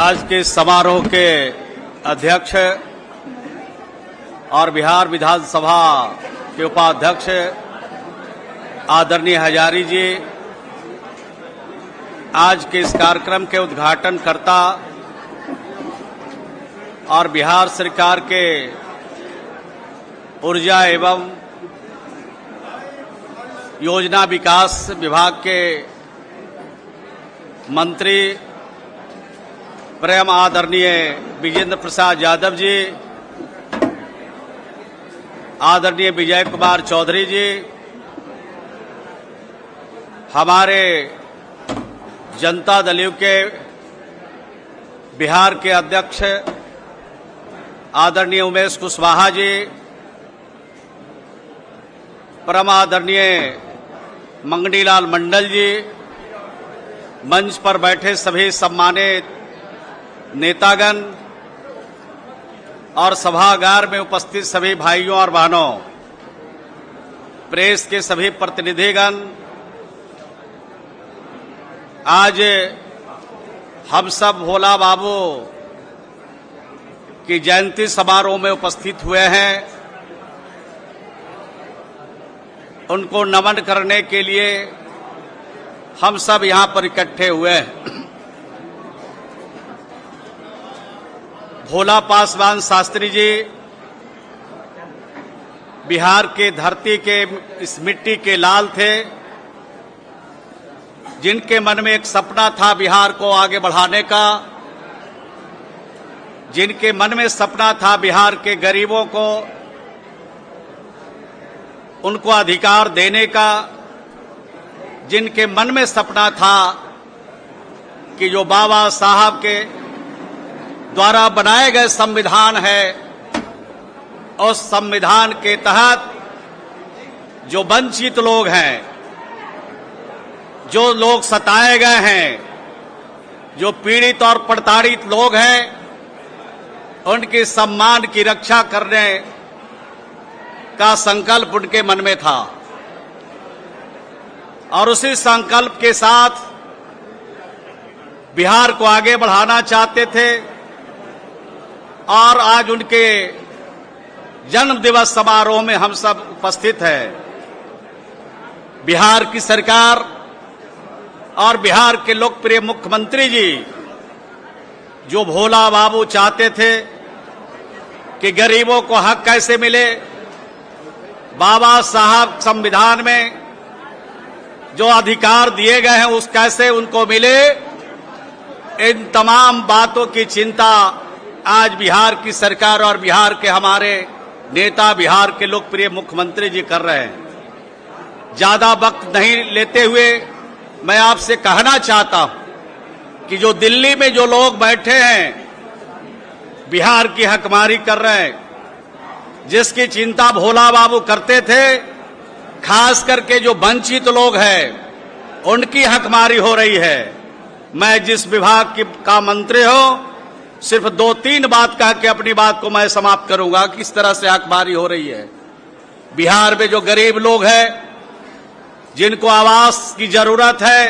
आज के समारोह के अध्यक्ष और बिहार विधानसभा के उपाध्यक्ष आदरणीय हजारी जी, आज के इस कार्यक्रम के उद्घाटनकर्ता और बिहार सरकार के ऊर्जा एवं योजना विकास विभाग के मंत्री प्रेम आदरणीय विजेंद्र प्रसाद यादव जी, आदरणीय विजय कुमार चौधरी जी, हमारे जनता दल यू के बिहार के अध्यक्ष आदरणीय उमेश कुशवाहा जी, परम आदरणीय मंगनीलाल मंडल जी, मंच पर बैठे सभी सम्मानित नेतागण और सभागार में उपस्थित सभी भाइयों और बहनों, प्रेस के सभी प्रतिनिधिगण, आज हम सब भोला बाबू की जयंती समारोह में उपस्थित हुए हैं। उनको नमन करने के लिए हम सब यहां पर इकट्ठे हुए हैं। भोला पासवान शास्त्री जी बिहार के धरती के इस मिट्टी के लाल थे, जिनके मन में एक सपना था बिहार को आगे बढ़ाने का, जिनके मन में सपना था बिहार के गरीबों को उनको अधिकार देने का, जिनके मन में सपना था कि जो बाबा साहब के द्वारा बनाए गए संविधान है, उस संविधान के तहत जो वंचित लोग हैं, जो लोग सताए गए हैं, जो पीड़ित और प्रताड़ित लोग हैं, उनके सम्मान की रक्षा करने का संकल्प उनके मन में था और उसी संकल्प के साथ बिहार को आगे बढ़ाना चाहते थे। और आज उनके जन्म दिवस समारोह में हम सब उपस्थित हैं। बिहार की सरकार और बिहार के लोकप्रिय मुख्यमंत्री जी जो भोला बाबू चाहते थे कि गरीबों को हक कैसे मिले, बाबा साहब संविधान में जो अधिकार दिए गए हैं उस कैसे उनको मिले, इन तमाम बातों की चिंता आज बिहार की सरकार और बिहार के हमारे नेता, बिहार के लोकप्रिय मुख्यमंत्री जी कर रहे हैं। ज्यादा वक्त नहीं लेते हुए मैं आपसे कहना चाहता हूं कि जो दिल्ली में जो लोग बैठे हैं, बिहार की हकमारी कर रहे हैं, जिसकी चिंता भोला बाबू करते थे, खास करके जो वंचित लोग हैं उनकी हकमारी हो रही है। मैं जिस विभाग का मंत्री हूं, सिर्फ 2-3 बात कह के अपनी बात को मैं समाप्त करूंगा। किस तरह से हकमारी हो रही है। बिहार में जो गरीब लोग हैं, जिनको आवास की जरूरत है,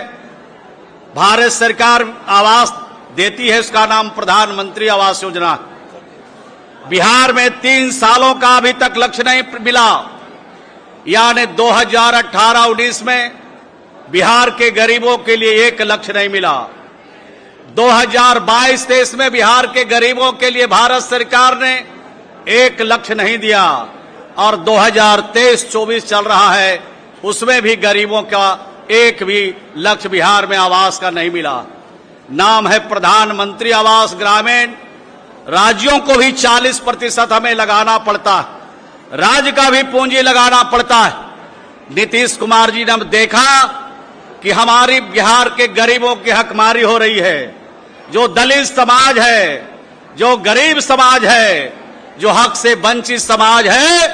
भारत सरकार आवास देती है, उसका नाम प्रधानमंत्री आवास योजना। बिहार में 3 सालों का अभी तक लक्ष्य नहीं मिला, यानी 2018-19 में बिहार के गरीबों के लिए एक लक्ष्य नहीं मिला। 2022-23 में बिहार के गरीबों के लिए भारत सरकार ने एक लक्ष्य नहीं दिया और 2023-24 चल रहा है, उसमें भी गरीबों का एक भी लक्ष्य बिहार में आवास का नहीं मिला। नाम है प्रधानमंत्री आवास ग्रामीण। राज्यों को भी 40% हमें लगाना पड़ता है, राज्य का भी पूंजी लगाना पड़ता है। नीतीश कुमार जी ने देखा कि हमारी बिहार के गरीबों की हकमारी हो रही है। जो दलित समाज है, जो गरीब समाज है, जो हक से वंचित समाज है,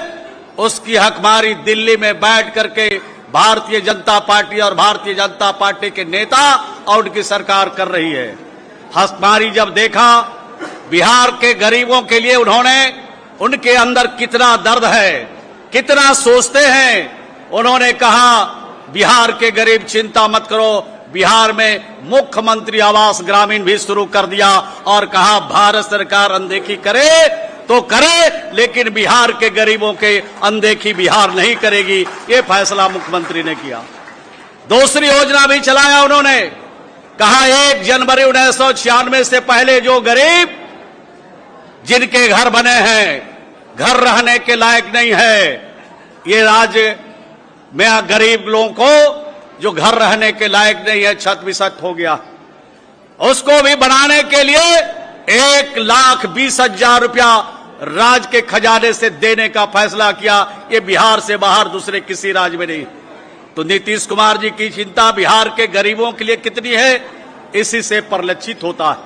उसकी हकमारी दिल्ली में बैठ करके भारतीय जनता पार्टी और भारतीय जनता पार्टी के नेता और उनकी सरकार कर रही है। हकमारी जब देखा बिहार के गरीबों के लिए, उन्होंने उनके अंदर कितना दर्द है, कितना सोचते हैं, उन्होंने कहा बिहार के गरीब चिंता मत करो, बिहार में मुख्यमंत्री आवास ग्रामीण भी शुरू कर दिया और कहा भारत सरकार अनदेखी करे तो करे, लेकिन बिहार के गरीबों के अनदेखी बिहार नहीं करेगी। ये फैसला मुख्यमंत्री ने किया। दूसरी योजना भी चलाया उन्होंने, कहा 1 जनवरी 1996 से पहले जो गरीब जिनके घर बने हैं, घर रहने के लायक नहीं है, ये राज्य में गरीब लोगों को जो घर रहने के लायक नहीं है, छत बिछत हो गया, उसको भी बनाने के लिए 1,20,000 रुपया राज्य के खजाने से देने का फैसला किया। ये बिहार से बाहर दूसरे किसी राज्य में नहीं। तो नीतीश कुमार जी की चिंता बिहार के गरीबों के लिए कितनी है, इसी से परिलक्षित होता है।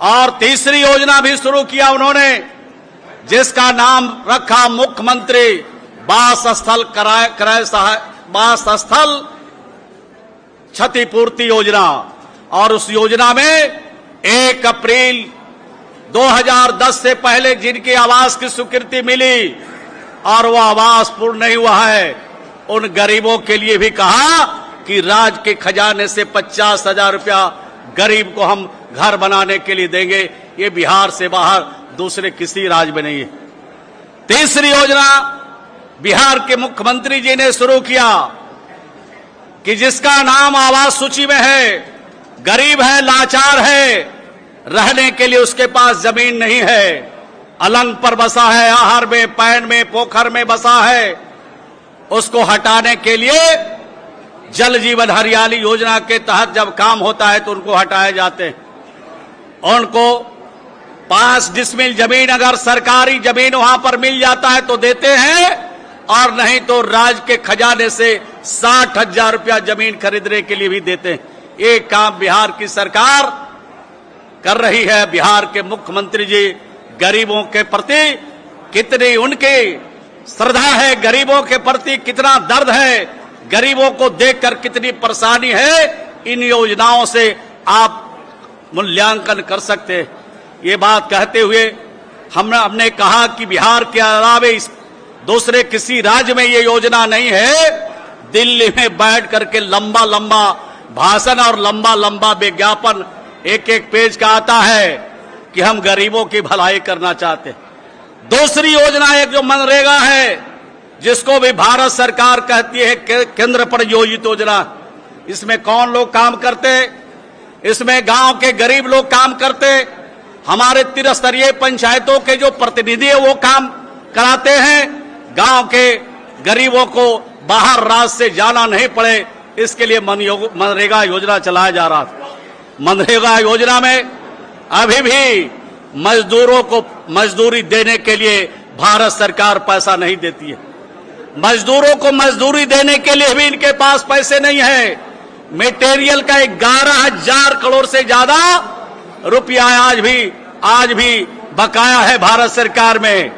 और तीसरी योजना भी शुरू किया उन्होंने, जिसका नाम रखा मुख्यमंत्री वास स्थल वास स्थल क्षतिपूर्ति योजना। और उस योजना में 1 अप्रैल 2010 से पहले जिनके आवास की स्वीकृति मिली और वो आवास पूर्ण नहीं हुआ है, उन गरीबों के लिए भी कहा कि राज्य के खजाने से 50,000 रुपया गरीब को हम घर बनाने के लिए देंगे। ये बिहार से बाहर दूसरे किसी राज्य में नहीं है। तीसरी योजना बिहार के मुख्यमंत्री जी ने शुरू किया कि जिसका नाम आवास सूची में है, गरीब है, लाचार है, रहने के लिए उसके पास जमीन नहीं है, अलंग पर बसा है, आहर में, पैन में, पोखर में बसा है, उसको हटाने के लिए जल जीवन हरियाली योजना के तहत जब काम होता है तो उनको हटाए जाते हैं। उनको 5 डिसमिल जमीन अगर सरकारी जमीन वहां पर मिल जाता है तो देते हैं, और नहीं तो राज्य के खजाने से 60,000 रुपया जमीन खरीदने के लिए भी देते हैं। ये काम बिहार की सरकार कर रही है। बिहार के मुख्यमंत्री जी गरीबों के प्रति कितनी उनकी श्रद्धा है, गरीबों के प्रति कितना दर्द है, गरीबों को देखकर कितनी परेशानी है, इन योजनाओं से आप मूल्यांकन कर सकते हैं। ये बात कहते हुए हमने कहा कि बिहार के अलावा दूसरे किसी राज्य में ये योजना नहीं है। दिल्ली में बैठ करके लंबा लंबा भाषण और लंबा लंबा विज्ञापन 1-1 पेज का आता है कि हम गरीबों की भलाई करना चाहते हैं। दूसरी योजना एक जो मनरेगा है, जिसको भी भारत सरकार कहती है केंद्र प्रायोजित योजना, इसमें कौन लोग काम करते? इसमें गांव के गरीब लोग काम करते, हमारे त्रिस्तरीय पंचायतों के जो प्रतिनिधि है वो काम कराते हैं। गांव के गरीबों को बाहर राज्य से जाना नहीं पड़े, इसके लिए मनरेगा योजना चलाया जा रहा था। मनरेगा योजना में अभी भी मजदूरों को मजदूरी देने के लिए भारत सरकार पैसा नहीं देती है। मजदूरों को मजदूरी देने के लिए भी इनके पास पैसे नहीं है। मटेरियल का 11,000 करोड़ से ज्यादा रुपया आज भी बकाया है भारत सरकार में।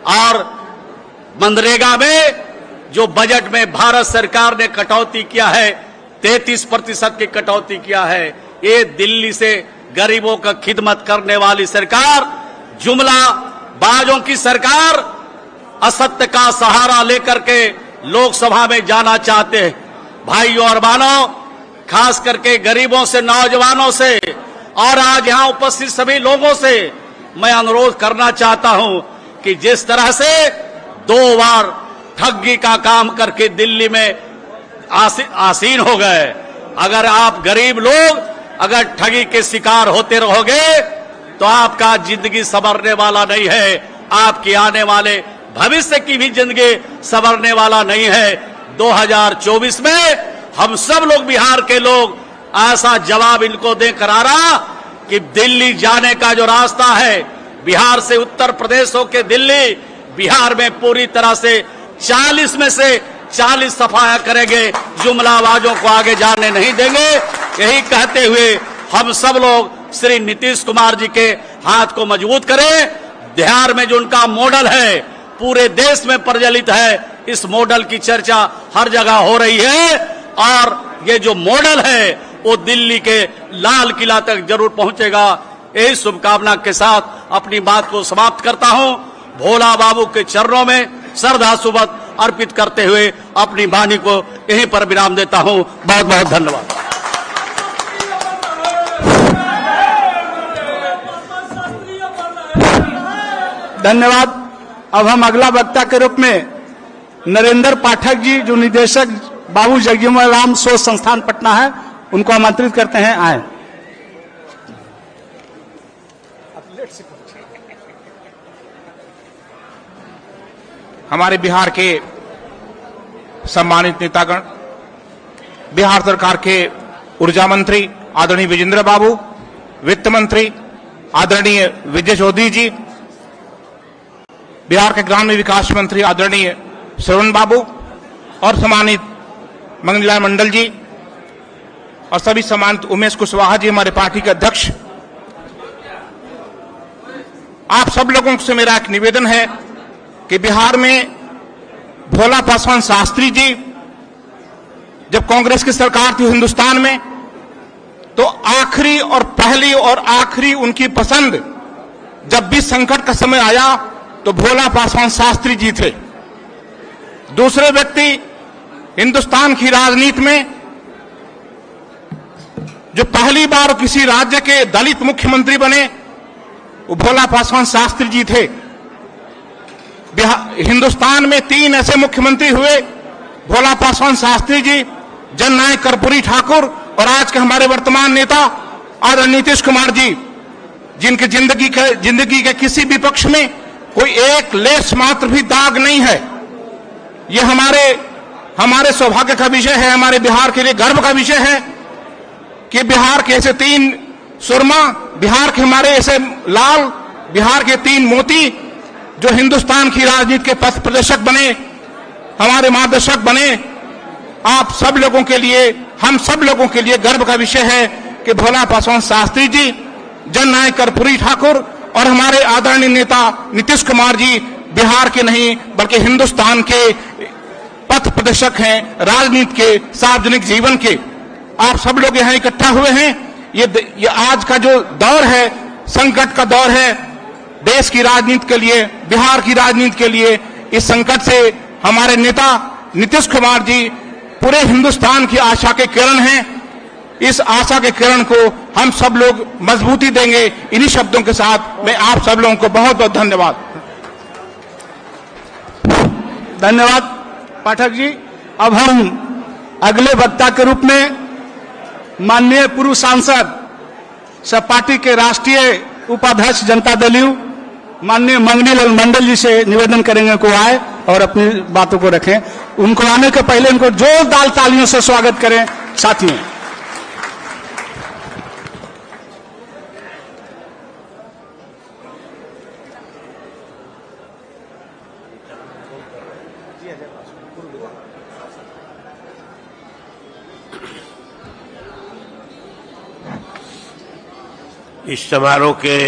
और मनरेगा में जो बजट में भारत सरकार ने कटौती किया है, 33% की कटौती किया है। ये दिल्ली से गरीबों का खिदमत करने वाली सरकार, जुमला बाजों की सरकार, असत्य का सहारा लेकर के लोकसभा में जाना चाहते हैं। भाइयों और बहनों, खास करके गरीबों से, नौजवानों से और आज यहां उपस्थित सभी लोगों से मैं अनुरोध करना चाहता हूं कि जिस तरह से 2 बार ठगी का काम करके दिल्ली में आसीन हो गए, अगर आप गरीब लोग अगर ठगी के शिकार होते रहोगे तो आपका जिंदगी संवरने वाला नहीं है, आपके आने वाले भविष्य की भी जिंदगी संवरने वाला नहीं है। 2024 में हम सब लोग, बिहार के लोग, ऐसा जवाब इनको देकर आ रहा कि दिल्ली जाने का जो रास्ता है, बिहार से उत्तर प्रदेश होके दिल्ली, बिहार में पूरी तरह से 40 में से 40 सफाया करेंगे, जुमलाबाजों को आगे जाने नहीं देंगे। यही कहते हुए हम सब लोग श्री नीतीश कुमार जी के हाथ को मजबूत करें। बिहार में जो उनका मॉडल है पूरे देश में प्रचलित है, इस मॉडल की चर्चा हर जगह हो रही है और ये जो मॉडल है वो दिल्ली के लाल किला तक जरूर पहुंचेगा। यही शुभकामना के साथ अपनी बात को समाप्त करता हूं। भोला बाबू के चरणों में श्रद्धा सुमन अर्पित करते हुए अपनी वाणी को यहीं पर विराम देता हूं। बहुत बहुत धन्यवाद। धन्यवाद। अब हम अगला वक्ता के रूप में नरेंद्र पाठक जी, जो निदेशक बाबू जगजीवन राम शोध संस्थान पटना है, उनको आमंत्रित करते हैं, आए। हमारे बिहार के सम्मानित नेतागण, बिहार सरकार के ऊर्जा मंत्री आदरणीय विजेंद्र बाबू, वित्त मंत्री आदरणीय विजय चौधरी जी, बिहार के ग्रामीण विकास मंत्री आदरणीय श्रवण बाबू और सम्मानित मंगनीलाल मंडल जी और सभी सम्मानित उमेश कुशवाहा जी, हमारे पार्टी के अध्यक्ष, आप सब लोगों से मेरा एक निवेदन है कि बिहार में भोला पासवान शास्त्री जी जब कांग्रेस की सरकार थी हिंदुस्तान में, तो आखिरी और पहली और आखिरी उनकी पसंद जब भी संकट का समय आया तो भोला पासवान शास्त्री जी थे। दूसरे व्यक्ति हिंदुस्तान की राजनीति में जो पहली बार किसी राज्य के दलित मुख्यमंत्री बने वो भोला पासवान शास्त्री जी थे। हिंदुस्तान में 3 ऐसे मुख्यमंत्री हुए, भोला पासवान शास्त्री जी, जननायक कर्पूरी ठाकुर और आज के हमारे वर्तमान नेता आदरणीय नीतीश कुमार जी, जिनके जिंदगी के किसी भी पक्ष में कोई एक लेस मात्र भी दाग नहीं है। ये हमारे सौभाग्य का विषय है, हमारे बिहार के लिए गर्व का विषय है कि बिहार के ऐसे 3 सुरमा, बिहार के हमारे ऐसे लाल, बिहार के 3 मोती जो हिंदुस्तान की राजनीति के पथ प्रदर्शक बने, हमारे मार्गदर्शक बने। आप सब लोगों के लिए, हम सब लोगों के लिए गर्व का विषय है कि भोला पासवान शास्त्री जी, जननायक कर्पूरी ठाकुर और हमारे आदरणीय नेता नीतीश कुमार जी बिहार के नहीं बल्कि हिंदुस्तान के पथ प्रदर्शक हैं, राजनीति के, सार्वजनिक जीवन के। आप सब लोग यहाँ इकट्ठा हुए हैं। ये आज का जो दौर है, संकट का दौर है देश की राजनीति के लिए, बिहार की राजनीति के लिए। इस संकट से हमारे नेता नीतीश कुमार जी पूरे हिंदुस्तान की आशा के किरण हैं। इस आशा के किरण को हम सब लोग मजबूती देंगे। इन्हीं शब्दों के साथ मैं आप सब लोगों को बहुत बहुत धन्यवाद। धन्यवाद पाठक जी। अब हम अगले वक्ता के रूप में माननीय पूर्व सांसद सब पार्टी के राष्ट्रीय उपाध्यक्ष जनता दल यू माननीय मंगनीलाल मंडल जी से निवेदन करेंगे को आए और अपनी बातों को रखें। उनको आने के पहले उनको जोरदार तालियों से स्वागत करें। साथियों, इस समारोह के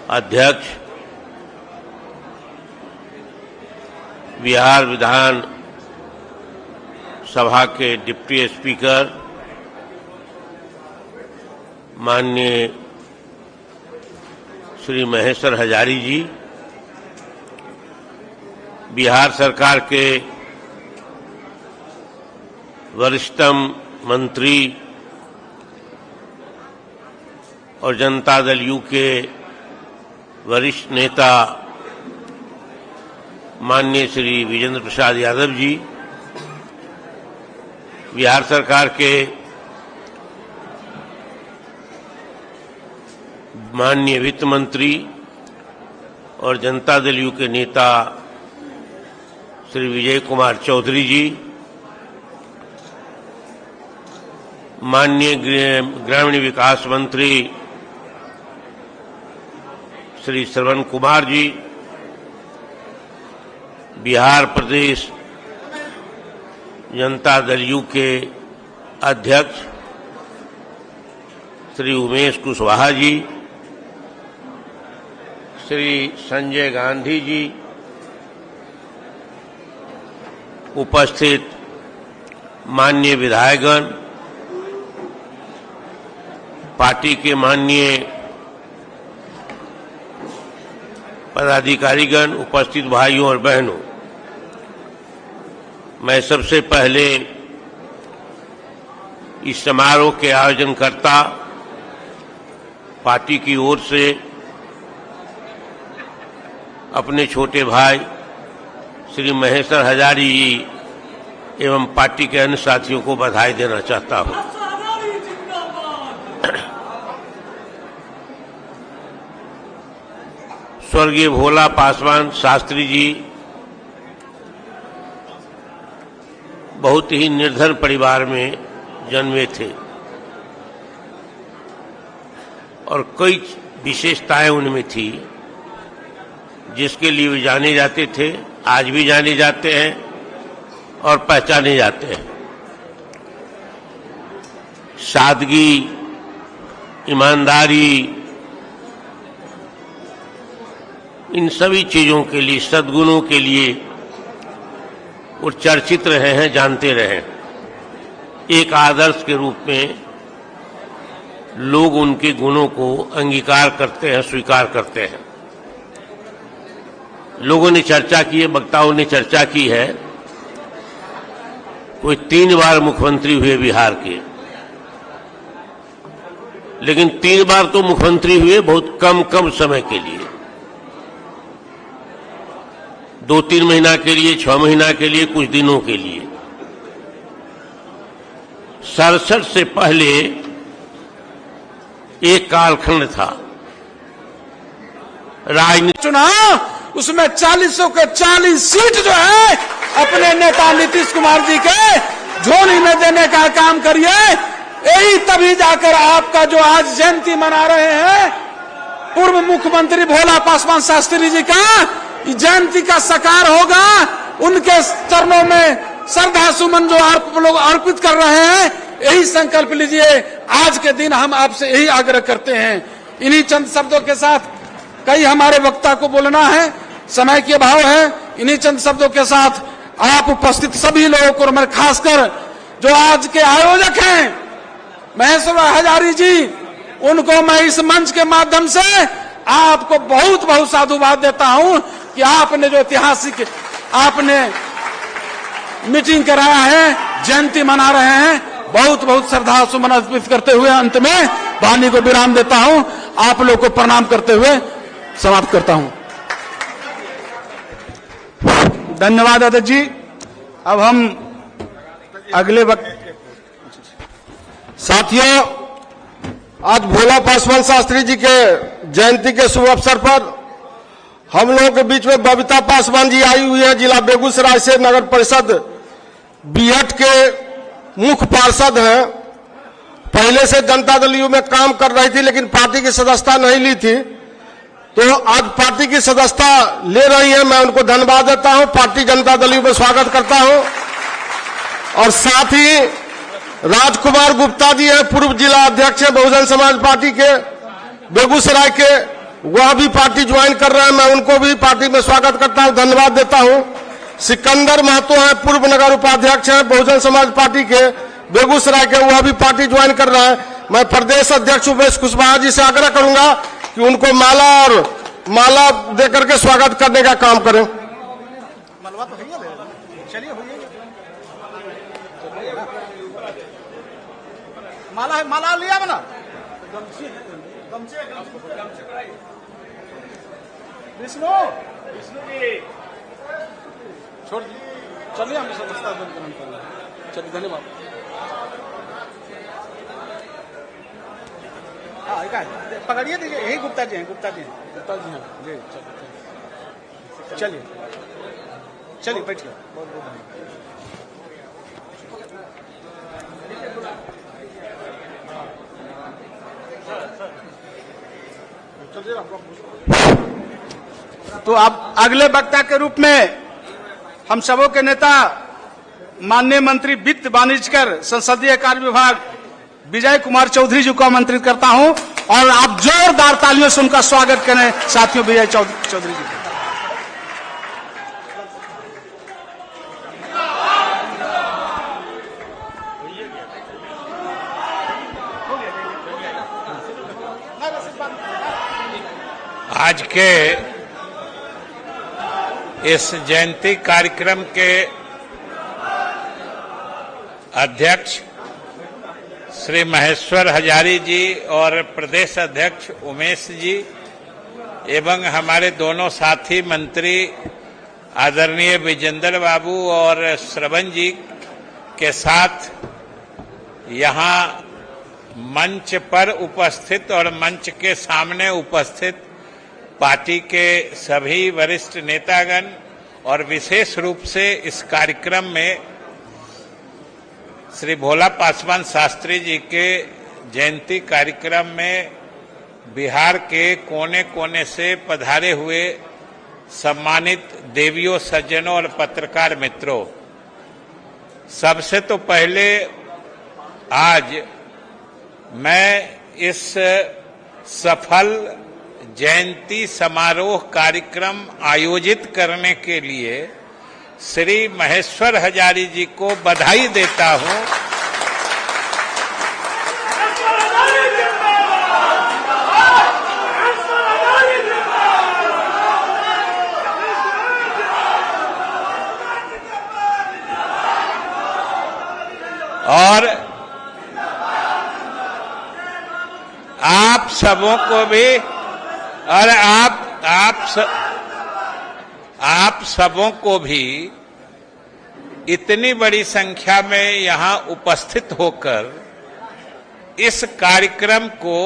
अध्यक्ष बिहार विधान सभा के डिप्टी स्पीकर माननीय श्री महेश्वर हजारी जी, बिहार सरकार के वरिष्ठतम मंत्री और जनता दल यू के वरिष्ठ नेता माननीय श्री विजेंद्र प्रसाद यादव जी, बिहार सरकार के माननीय वित्त मंत्री और जनता दल यू के नेता श्री विजय कुमार चौधरी जी, माननीय ग्रामीण विकास मंत्री श्री श्रवण कुमार जी, बिहार प्रदेश जनता दल यू के अध्यक्ष श्री उमेश कुशवाहा जी, श्री संजय गांधी जी, उपस्थित माननीय विधायकगण, पार्टी के माननीय पदाधिकारीगण, उपस्थित भाइयों और बहनों, मैं सबसे पहले इस समारोह के आयोजनकर्ता पार्टी की ओर से अपने छोटे भाई श्री महेश्वर हजारी जी एवं पार्टी के अन्य साथियों को बधाई देना चाहता हूं। स्वर्गीय भोला पासवान शास्त्री जी बहुत ही निर्धन परिवार में जन्मे थे और कई विशेषताएं उनमें थी जिसके लिए वे जाने जाते थे, आज भी जाने जाते हैं और पहचाने जाते हैं। सादगी, ईमानदारी, इन सभी चीजों के लिए, सद्गुणों के लिए वो चर्चित रहे हैं, जानते रहे। एक आदर्श के रूप में लोग उनके गुणों को अंगीकार करते हैं, स्वीकार करते हैं। लोगों ने चर्चा की है, वक्ताओं ने चर्चा की है, कोई 3 बार मुख्यमंत्री हुए बिहार के, लेकिन 3 बार तो मुख्यमंत्री हुए बहुत कम समय के लिए, 2-3 महीना के लिए, 6 महीना के लिए, कुछ दिनों के लिए। 67 से पहले एक कालखंड था राजनीति चुनाव, उसमें 40 के 40 सीट जो है अपने नेता नीतीश कुमार जी के झोली में देने का काम करिए। यही तभी जाकर आपका जो आज जयंती मना रहे हैं पूर्व मुख्यमंत्री भोला पासवान शास्त्री जी का जयंती का साकार होगा। उनके चरणों में श्रद्धा सुमन जो आप लोग अर्पित कर रहे हैं, यही संकल्प लीजिए। आज के दिन हम आपसे यही आग्रह करते हैं। इन्हीं चंद शब्दों के साथ कई हमारे वक्ता को बोलना है, समय के अभाव है। इन्हीं चंद शब्दों के साथ आप उपस्थित सभी लोगों को, मैं खासकर जो आज के आयोजक हैं महेश्वर हजारी जी, उनको मैं इस मंच के माध्यम से आपको बहुत बहुत साधुवाद देता हूं कि आपने जो ऐतिहासिक आपने मीटिंग कराया है, जयंती मना रहे हैं। बहुत बहुत श्रद्धा सुमन अर्पित करते हुए अंत में वाणी को विराम देता हूं। आप लोग को प्रणाम करते हुए समाप्त करता हूं। धन्यवाद अध्यक्ष जी। अब हम अगले वक्त साथियों, आज भोला पासवान शास्त्री जी के जयंती के शुभ अवसर पर हम लोगों के बीच में बबीता पासवान जी आई हुई है। जिला बेगूसराय से नगर परिषद बीहट के मुख्य पार्षद हैं। पहले से जनता दल यू में काम कर रही थी, लेकिन पार्टी की सदस्यता नहीं ली थी, तो आज पार्टी की सदस्यता ले रही है। मैं उनको धन्यवाद देता हूं, पार्टी जनता दल यू में स्वागत करता हूं। और साथ ही राजकुमार गुप्ता जी हैं, पूर्व जिला अध्यक्ष हैं बहुजन समाज पार्टी के बेगूसराय के, वह भी पार्टी ज्वाइन कर रहे हैं। मैं उनको भी पार्टी में स्वागत करता हूं, धन्यवाद देता हूं। सिकंदर महतो हैं, पूर्व नगर उपाध्यक्ष हैं बहुजन समाज पार्टी के बेगूसराय के, वह भी पार्टी ज्वाइन कर रहे हैं। मैं प्रदेश अध्यक्ष उमेश कुशवाहा जी से आग्रह करूंगा कि उनको माला देकर के स्वागत करने का काम करें। माला लिया बना विष्णु जी छोड़ चलिए, हम समझता चलिए। धन्यवाद। पकड़िए, दीजिए। यही गुप्ता जी हैं, गुप्ता जी हैं जी। चलिए चलिए, बैठिए। बहुत बहुत तो अब अगले वक्ता के रूप में हम सबों के नेता माननीय मंत्री वित्त वाणिज्य कर संसदीय कार्य विभाग विजय कुमार चौधरी जी को आमंत्रित करता हूं, और आप जोरदार तालियों से उनका स्वागत करें साथियों। विजय चौधरी जी आज के इस जयंती कार्यक्रम के अध्यक्ष श्री महेश्वर हजारी जी और प्रदेश अध्यक्ष उमेश जी एवं हमारे दोनों साथी मंत्री आदरणीय विजेंद्र बाबू और श्रवण जी के साथ यहाँ मंच पर उपस्थित और मंच के सामने उपस्थित पार्टी के सभी वरिष्ठ नेतागण और विशेष रूप से इस कार्यक्रम में श्री भोला पासवान शास्त्री जी के जयंती कार्यक्रम में बिहार के कोने कोने से पधारे हुए सम्मानित देवियों, सज्जनों और पत्रकार मित्रों, सबसे तो पहले आज मैं इस सफल जयंती समारोह कार्यक्रम आयोजित करने के लिए श्री महेश्वर हजारी जी को बधाई देता हूं। और आप सबों को भी और आप सबों को भी इतनी बड़ी संख्या में यहां उपस्थित होकर इस कार्यक्रम को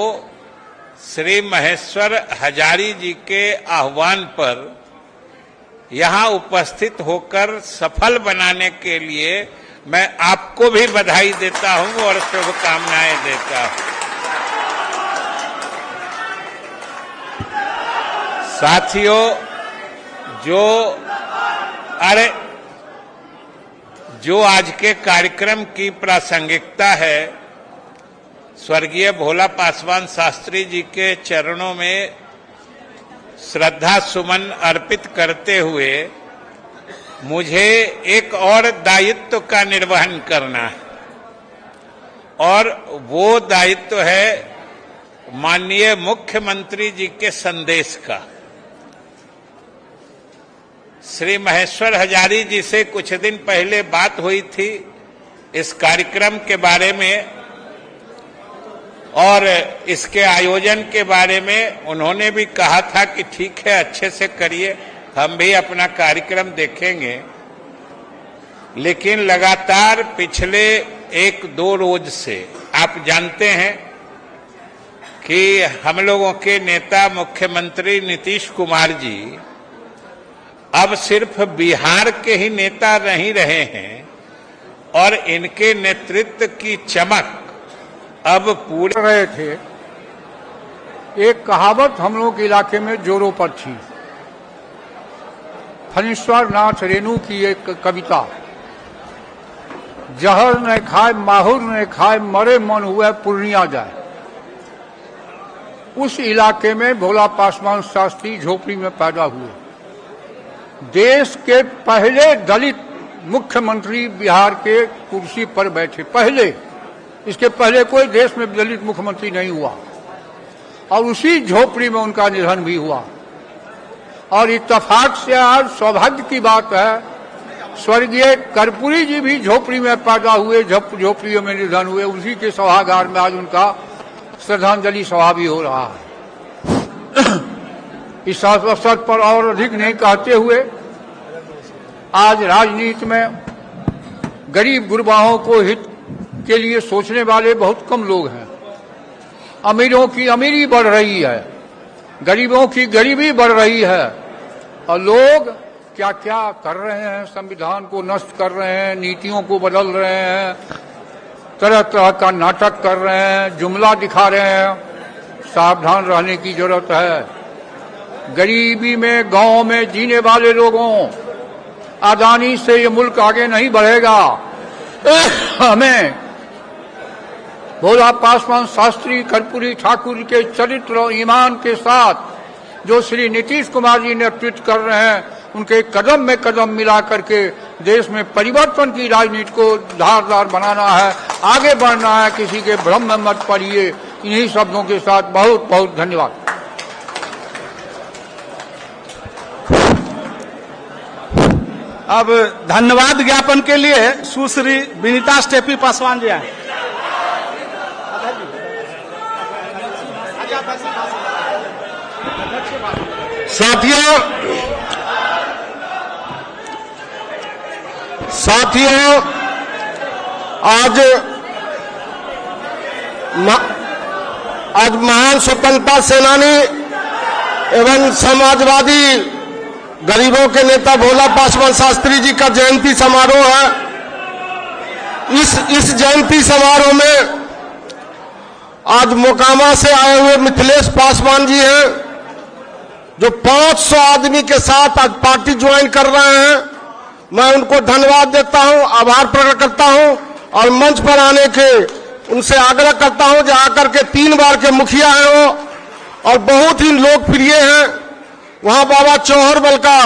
श्री महेश्वर हजारी जी के आह्वान पर यहां उपस्थित होकर सफल बनाने के लिए मैं आपको भी बधाई देता हूं और शुभकामनाएं देता हूं। साथियों, जो आज के कार्यक्रम की प्रासंगिकता है, स्वर्गीय भोला पासवान शास्त्री जी के चरणों में श्रद्धा सुमन अर्पित करते हुए मुझे एक और दायित्व का निर्वहन करना है, और वो दायित्व है माननीय मुख्यमंत्री जी के संदेश का। श्री महेश्वर हजारी जी से कुछ दिन पहले बात हुई थी इस कार्यक्रम के बारे में और इसके आयोजन के बारे में। उन्होंने भी कहा था कि ठीक है, अच्छे से करिए, हम भी अपना कार्यक्रम देखेंगे। लेकिन लगातार पिछले 1-2 रोज से आप जानते हैं कि हम लोगों के नेता मुख्यमंत्री नीतीश कुमार जी अब सिर्फ बिहार के ही नेता नहीं रहे हैं और इनके नेतृत्व की चमक अब पूरे रहे थे। एक कहावत हम लोगों के इलाके में जोरों पर थी, फणीश्वर नाथ रेणु की एक कविता, जहर न खाए माहुर न खाए मरे मन हुए पूर्णिया जाए। उस इलाके में भोला पासवान शास्त्री झोपड़ी में पैदा हुए। देश के पहले दलित मुख्यमंत्री बिहार के कुर्सी पर बैठे, पहले, इसके पहले कोई देश में दलित मुख्यमंत्री नहीं हुआ, और उसी झोपड़ी में उनका निधन भी हुआ। और इत्तेफाक से आज सौभाग्य की बात है, स्वर्गीय कर्पूरी जी भी झोपड़ी में पैदा हुए, झोपड़ियों में निधन हुए। उसी के सभागार में आज उनका श्रद्धांजलि सभा भी हो रहा है। इस अवसर पर और अधिक नहीं कहते हुए, आज राजनीति में गरीब गुरबाओं को हित के लिए सोचने वाले बहुत कम लोग हैं। अमीरों की अमीरी बढ़ रही है, गरीबों की गरीबी बढ़ रही है, और लोग क्या क्या कर रहे हैं, संविधान को नष्ट कर रहे हैं, नीतियों को बदल रहे हैं, तरह तरह का नाटक कर रहे हैं, जुमला दिखा रहे हैं। सावधान रहने की जरूरत है। गरीबी में गांव में जीने वाले लोगों, आदानी से ये मुल्क आगे नहीं बढ़ेगा। हमें भोला पासवान शास्त्री, कर्पूरी ठाकुर के चरित्र और ईमान के साथ जो श्री नीतीश कुमार जी नेतृत्व कर रहे हैं, उनके कदम में कदम मिला करके देश में परिवर्तन की राजनीति को धारदार बनाना है, आगे बढ़ना है। किसी के भ्रम में मत पड़िए। इन्हीं शब्दों के साथ बहुत बहुत धन्यवाद। अब धन्यवाद ज्ञापन के लिए सुश्री विनीता स्टेफी पासवान जी आए। अच्छा साथियों, आज महान स्वतंत्रता सेनानी एवं समाजवादी गरीबों के नेता भोला पासवान शास्त्री जी का जयंती समारोह है। इस जयंती समारोह में आज मोकामा से आए हुए मिथिलेश पासवान जी हैं, जो 500 आदमी के साथ आज पार्टी ज्वाइन कर रहे हैं। मैं उनको धन्यवाद देता हूं, आभार प्रकट करता हूं और मंच पर आने के उनसे आग्रह करता हूं जो आकर के 3 बार के मुखिया हैं वो और बहुत ही लोकप्रिय हैं। वहां बाबा चौहर बल का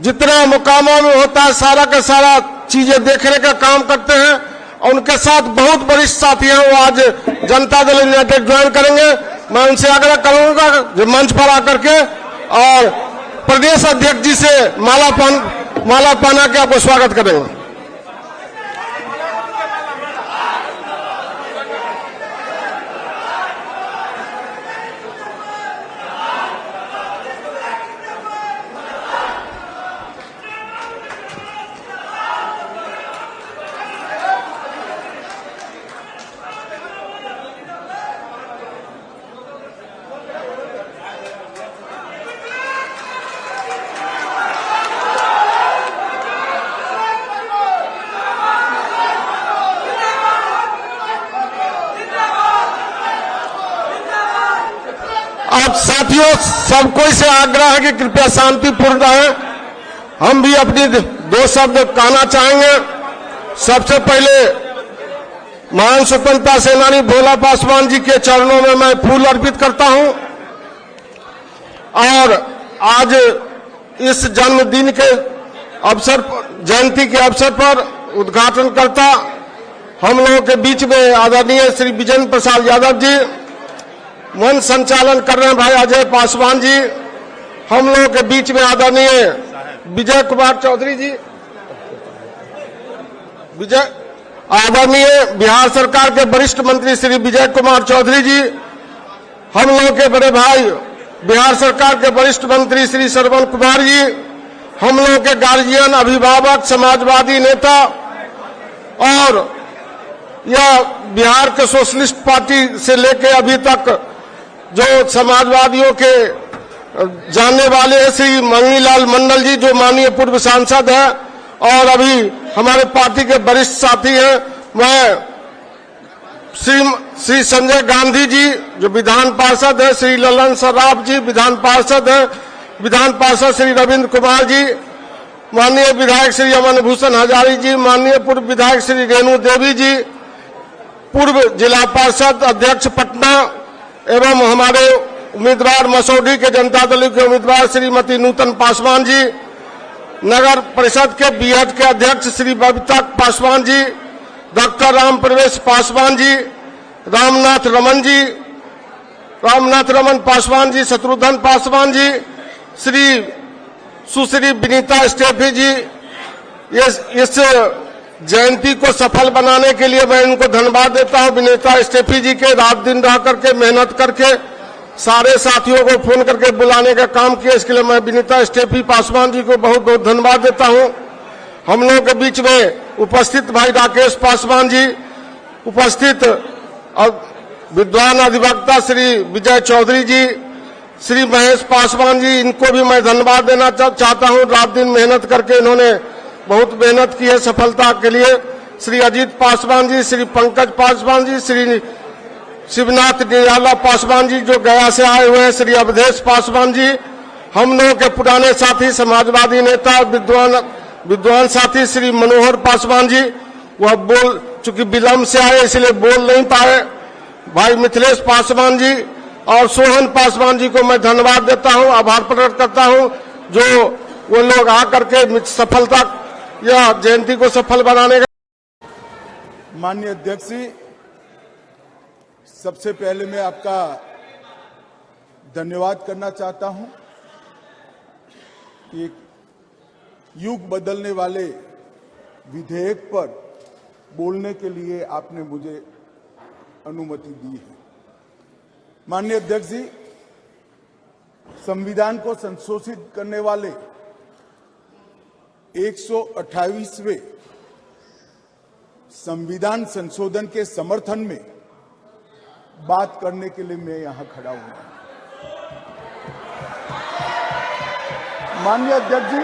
जितना मोकामा में होता है सारा का सारा चीजें देखने का काम करते हैं और उनके साथ बहुत वरिष्ठ साथी हैं, वो आज जनता दल यूनाइटेड ज्वाइन करेंगे। मैं उनसे आग्रह करूंगा जो मंच पर आकर के और प्रदेश अध्यक्ष जी से माला पहना के आपको स्वागत करेंगे। आप साथियों सबको से आग्रह है कि कृपया शांतिपूर्ण रहें। हम भी अपनी 2 शब्द कहना चाहेंगे। सबसे पहले महान स्वतंत्रता सेनानी भोला पासवान जी के चरणों में मैं फूल अर्पित करता हूं और आज इस जन्मदिन के अवसर पर, जयंती के अवसर पर उद्घाटन करता हम लोगों के बीच में आदरणीय श्री विजेंद्र प्रसाद यादव जी, वन संचालन कर रहे हैं भाई अजय पासवान जी, हम लोगों के बीच में आदरणीय विजय कुमार चौधरी जी, आदरणीय बिहार सरकार के वरिष्ठ मंत्री श्री विजय कुमार चौधरी जी, हम लोगों के बड़े भाई बिहार सरकार के वरिष्ठ मंत्री श्री श्रवण कुमार जी, हम लोगों के गार्जियन, अभिभावक, समाजवादी नेता और यह बिहार के सोशलिस्ट पार्टी से लेकर अभी तक जो समाजवादियों के जानने वाले हैं श्री मंगनीलाल मंडल जी, जो माननीय पूर्व सांसद हैं और अभी हमारे पार्टी के वरिष्ठ साथी हैं। मैं श्री संजय गांधी जी जो विधान पार्षद है, श्री ललन सराफ जी विधान पार्षद हैं, विधान पार्षद श्री रविंद्र कुमार जी, माननीय विधायक श्री अमन भूषण हजारी जी, माननीय पूर्व विधायक श्री रेणु देवी जी, पूर्व जिला पार्षद अध्यक्ष पटना एवं हमारे उम्मीदवार मसौढ़ी के जनता दल के उम्मीदवार श्रीमती नूतन पासवान जी, नगर परिषद के बीएड के अध्यक्ष श्री बबीता पासवान जी, डॉक्टर राम प्रवेश पासवान जी, रामनाथ रमन पासवान जी, शत्रुघ्न पासवान जी, सुश्री विनीता स्टेफी जी, इस जयंती को सफल बनाने के लिए मैं इनको धन्यवाद देता हूं। विनीता स्टेफी जी के रात दिन रह करके मेहनत करके सारे साथियों को फोन करके बुलाने का काम किया, इसके लिए मैं विनीता स्टेफी पासवान जी को बहुत बहुत धन्यवाद देता हूं। हम लोगों के बीच में उपस्थित भाई राकेश पासवान जी, उपस्थित विद्वान अधिवक्ता श्री विजय चौधरी जी, श्री महेश पासवान जी, इनको भी मैं धन्यवाद देना चाहता हूं। रात दिन मेहनत करके इन्होंने बहुत मेहनत की है सफलता के लिए। श्री अजीत पासवान जी, श्री पंकज पासवान जी, श्री शिवनाथ निराला पासवान जी जो गया से आए हुए हैं, श्री अवधेश पासवान जी, हम लोगों के पुराने साथी समाजवादी नेता विद्वान साथी श्री मनोहर पासवान जी, वह चूंकि विलंब से आए इसलिए बोल नहीं पाए, भाई मिथिलेश पासवान जी और सोहन पासवान जी को मैं धन्यवाद देता हूं, आभार प्रकट करता हूं जो वो लोग आकर के सफलता या जयंती को सफल बनाने का। माननीय अध्यक्ष जी, सबसे पहले मैं आपका धन्यवाद करना चाहता हूं कि युग बदलने वाले विधेयक पर बोलने के लिए आपने मुझे अनुमति दी है। माननीय अध्यक्ष जी, संविधान को संशोधित करने वाले 128वें संविधान संशोधन के समर्थन में बात करने के लिए मैं यहां खड़ा हुआ हूं। माननीय अध्यक्ष जी,